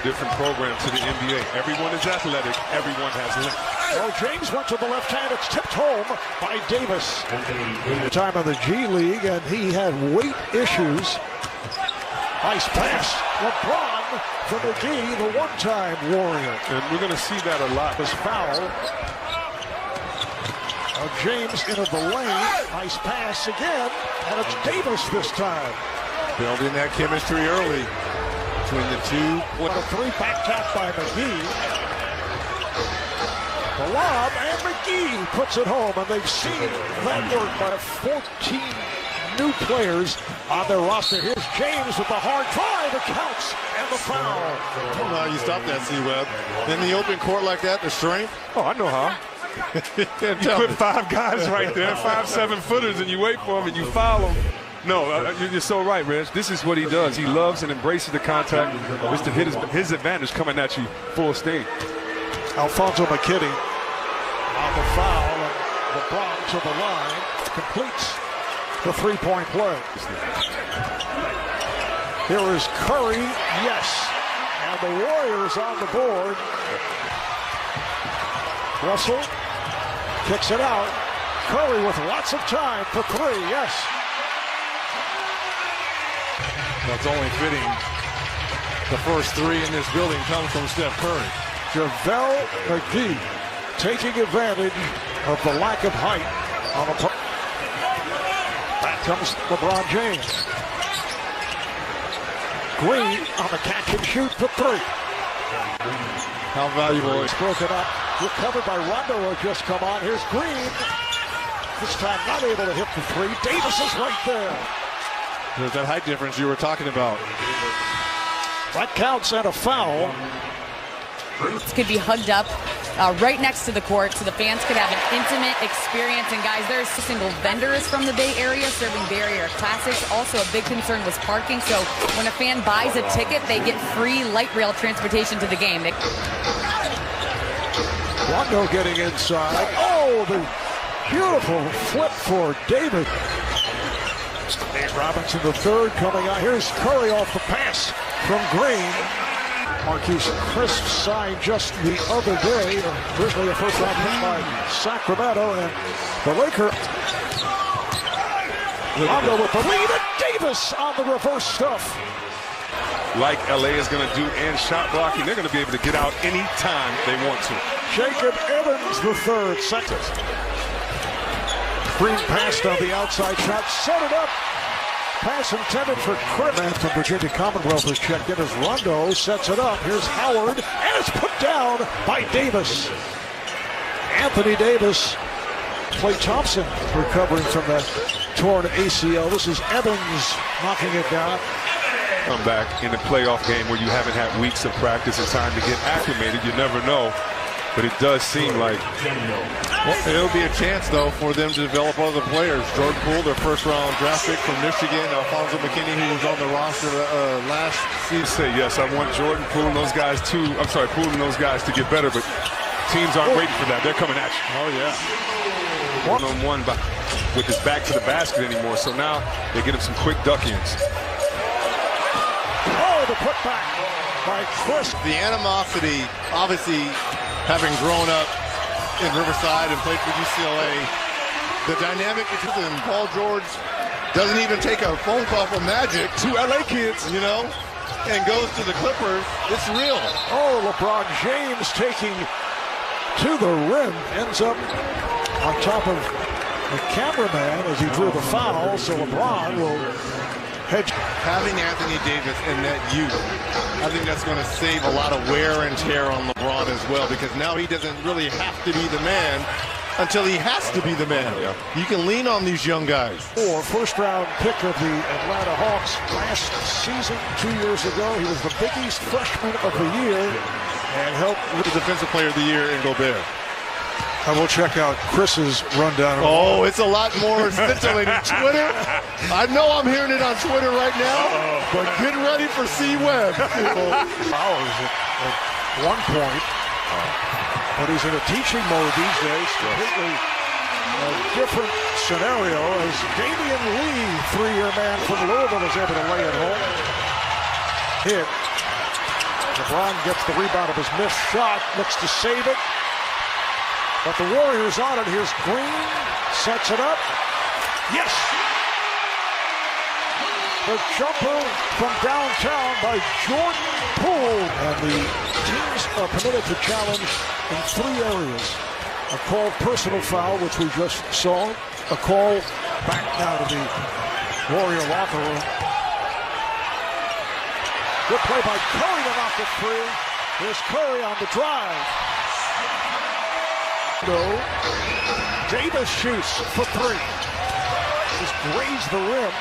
different program to the NBA. Everyone is athletic. Everyone has length. Well, James went to the left hand. It's tipped home by Davis. Time in the G League, and he had weight issues. Nice pass. LeBron for McGee, the one-time Warrior. And we're going to see that a lot. This foul. James into the lane. Nice pass again. And it's Davis this time. Building that chemistry early between the two. With a three back tap by McGee. The lob, and McGee puts it home. And they've seen that work by 14 new players on their roster. Here's James with the hard drive. It counts. And the foul. I don't know how you stop that, C-Web. In the open court like that, the strength. Oh, I know how. You put 5 guys right there, 5 7-footers, and you wait for them and you foul them. No, you're so right, Reg. This is what he does. He loves and embraces the contact. It's to hit his advantage coming at you full steam. Alfonso McKinney on the foul, and LeBron to the line, completes the three-point play. Here is Curry, yes, and the Warriors on the board. Russell kicks it out. Curry with lots of time for three, yes. That's only fitting. The first three in this building comes from Steph Curry. JaVale McGee taking advantage of the lack of height on the back comes LeBron James. Green on the catch and shoot for three. How valuable. It's broken up. Recovered by Rondo, has just come on. Here's Green. This time not able to hit the three. Davis is right there. There's that height difference you were talking about. That counts and a foul. This could be hugged up right next to the court so the fans could have an intimate experience. And guys, there's single vendors from the Bay Area serving Bay Area classics. Also a big concern was parking. So when a fan buys a ticket, they get free light rail transportation to the game. Rondo getting inside. Oh, the beautiful flip for David. Dave Robinson the third coming out. Here's Curry off the pass from Green. Marquise Crisp signed just the other day. Originally a first-round pick by Sacramento, and the Lakers. Rondo with the lead, and Davis on the reverse stuff. Like LA is going to do in shot blocking, they're going to be able to get out anytime they want to. Jacob Evans the third, second. Green passed on the outside shot, set it up. Pass intended for Crisp. From Virginia Commonwealth has checked in as Rondo sets it up. Here's Howard, and it's put down by Davis. Anthony Davis. Klay Thompson recovering from that torn ACL. This is Evans knocking it down. Come back in a playoff game where you haven't had weeks of practice and time to get acclimated. You never know. But it does seem like it'll be a chance, though, for them to develop other players. Jordan Poole, their first-round draft pick from Michigan. Alfonso McKinney, who was on the roster last season. Say yes, I want Jordan Poole and those guys to. Poole and those guys to get better, but teams aren't waiting for that. They're coming at you. Oh yeah. One-on-one with his back to the basket anymore. So now they get him some quick duck-ins. Oh, the putback by Chris. The animosity, obviously, having grown up in Riverside and played for UCLA, the dynamic between them, Paul George doesn't even take a phone call from Magic, 2 LA kids, you know, and goes to the Clippers. It's real. Oh, LeBron James taking to the rim, ends up on top of the cameraman as he drew the foul, so LeBron will hedge. Having Anthony Davis in that youth, I think that's going to save a lot of wear and tear on LeBron as well, because now he doesn't really have to be the man until he has to be the man. Yeah. You can lean on these young guys. First-round pick of the Atlanta Hawks last season, 2 years ago. He was the Big East Freshman of the Year and helped with the Defensive Player of the Year in Gobert. I will check out Chris's rundown. Oh, it's a lot more scintillating. Twitter. I know I'm hearing it on Twitter right now, but get ready for C-Web. Powers at one point, but he's in a teaching mode these days. Completely different scenario as Damian Lee, 3-year man from Louisville, is able to lay it home. Hit. LeBron gets the rebound of his missed shot, looks to save it. But the Warriors on it. Here's Green, sets it up. Yes! The jumper from downtown by Jordan Poole. And the teams are permitted to challenge in 3 areas. A called personal foul, which we just saw. A call back now to the Warrior locker room. Good play by Curry to knock it free. Here's Curry on the drive. No. Davis shoots for 3. Just grazed the rim.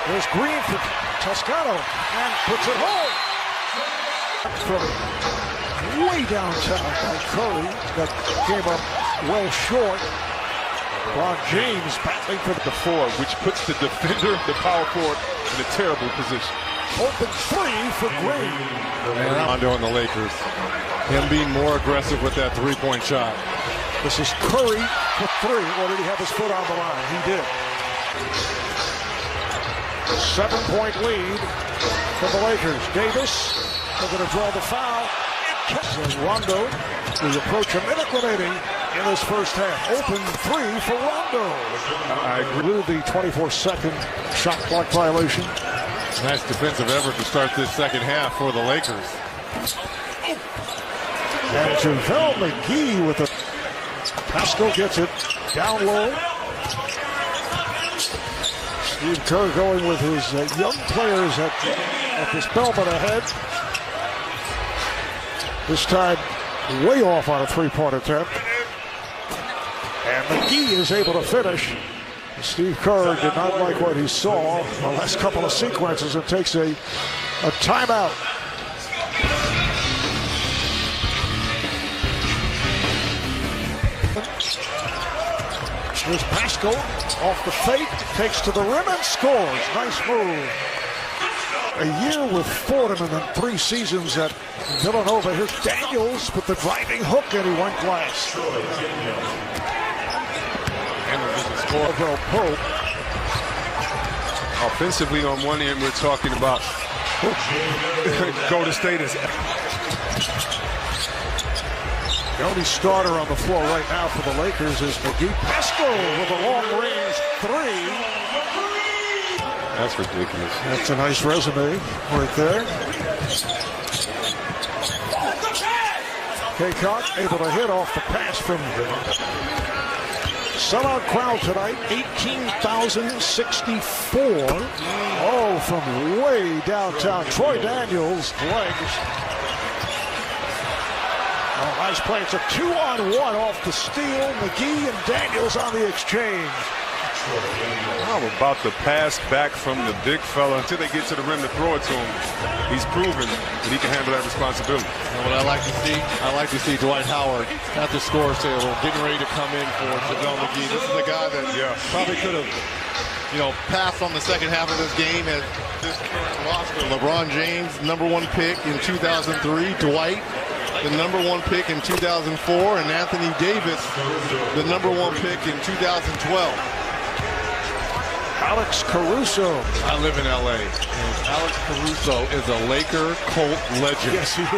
There's Green for Toscano and puts it home. From way downtown by Curry. That came up well short. LeBron James battling for the 4, which puts the defender, the power forward, in a terrible position. Open 3 for Green. And Rondo and the Lakers. Him being more aggressive with that 3-point shot. This is Curry for 3. Or did he have his foot on the line? He did. 7-point lead for the Lakers. Davis, they're going to draw the foul. And Rondo, we approach a minute remaining in this first half. Open 3 for Rondo. I agree with the 24-second shot clock violation. Nice defensive effort to start this second half for the Lakers. And JaVale McGee with the... Pascal gets it down low. Steve Kerr going with his young players at this Belmont ahead. This time way off on a 3-point attempt. And McGee is able to finish. Steve Kerr did not like what he saw the last couple of sequences and takes a timeout. Here's Pascal off the fake, takes to the rim and scores. Nice move. A year with Fordham and then 3 seasons at Villanova. Here's Daniels with the driving hook, and he went glass. Pope. Offensively, on one end, we're talking about Golden State is the only starter on the floor right now for the Lakers is McGee. Pascal with a long-range 3. That's ridiculous. That's a nice resume right there. Kaycock able to hit off the pass from sellout crowd tonight, 18,064. Oh, from way downtown. Troy Daniels' legs. Oh, nice play. It's a 2-on-1 off the steal. McGee and Daniels on the exchange. How about the pass back from the big fella until they get to the rim to throw it to him? He's proven that he can handle that responsibility. And what I like to see Dwight Howard at the score table getting ready to come in for JaVale McGee. This is a guy that probably could have, passed on the second half of this game at this current roster. LeBron James, #1 pick in 2003. Dwight, the #1 pick in 2004. And Anthony Davis, the #1 pick in 2012. Alex Caruso. I live in L.A. and Alex Caruso is a Laker Colt legend. Yes, he is.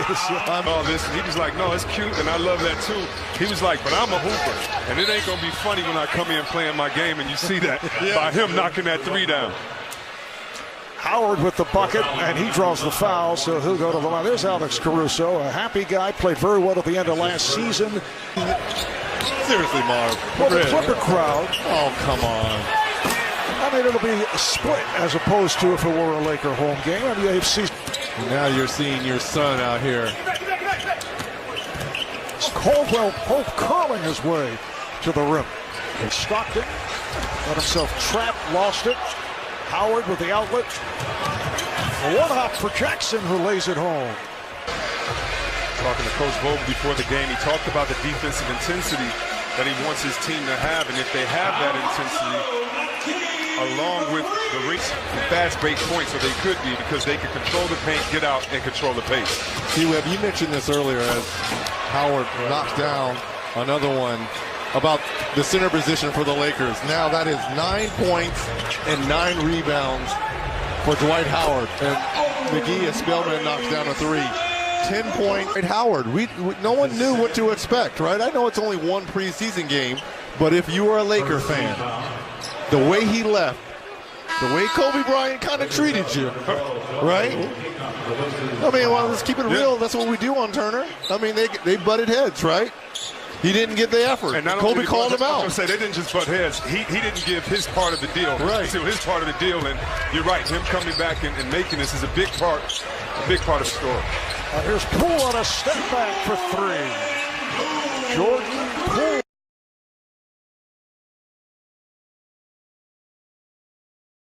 He was like, no, it's cute, and I love that too. He was like, but I'm a hooper, and it ain't going to be funny when I come in playing my game, and you see that by him knocking that 3 down. Howard with the bucket, and he draws the foul, so he'll go to the line. There's Alex Caruso, a happy guy, played very well at the end of last season. Seriously, Marv. Well, the Clipper crowd. Oh, come on. I mean, it'll be split as opposed to if it were a Laker home game. I mean, you've seen. Now you're seeing your son out here. Caldwell Pope curling his way to the rim. Stockton got himself trapped, lost it. Howard with the outlet. A one-hop for Jackson, who lays it home. Talking to Coach Vogel before the game, he talked about the defensive intensity that he wants his team to have, and if they have that intensity, along with the race and fast break points, so they could be, because they can control the paint, get out, and control the pace. T-Web, you mentioned this earlier as Howard knocks down another one about the center position for the Lakers. Now that is 9 points and 9 rebounds for Dwight Howard. And McGee as Spellman knocks down a 3. 10-point Howard. No one knew what to expect, right? I know it's only one preseason game, but if you are a Laker fan, the way he left, the way Kobe Bryant kind of treated you, right? I mean, well, let's keep it real. That's what we do on Turner. I mean, they butted heads, right? He didn't get the effort. And Kobe called him out. I was going to say, they didn't just butt heads. He didn't give his part of the deal. Right. His part of the deal, and you're right. Him coming back and making this is a big part of the story. Here's Poole on a step back for 3. Jordan Poole.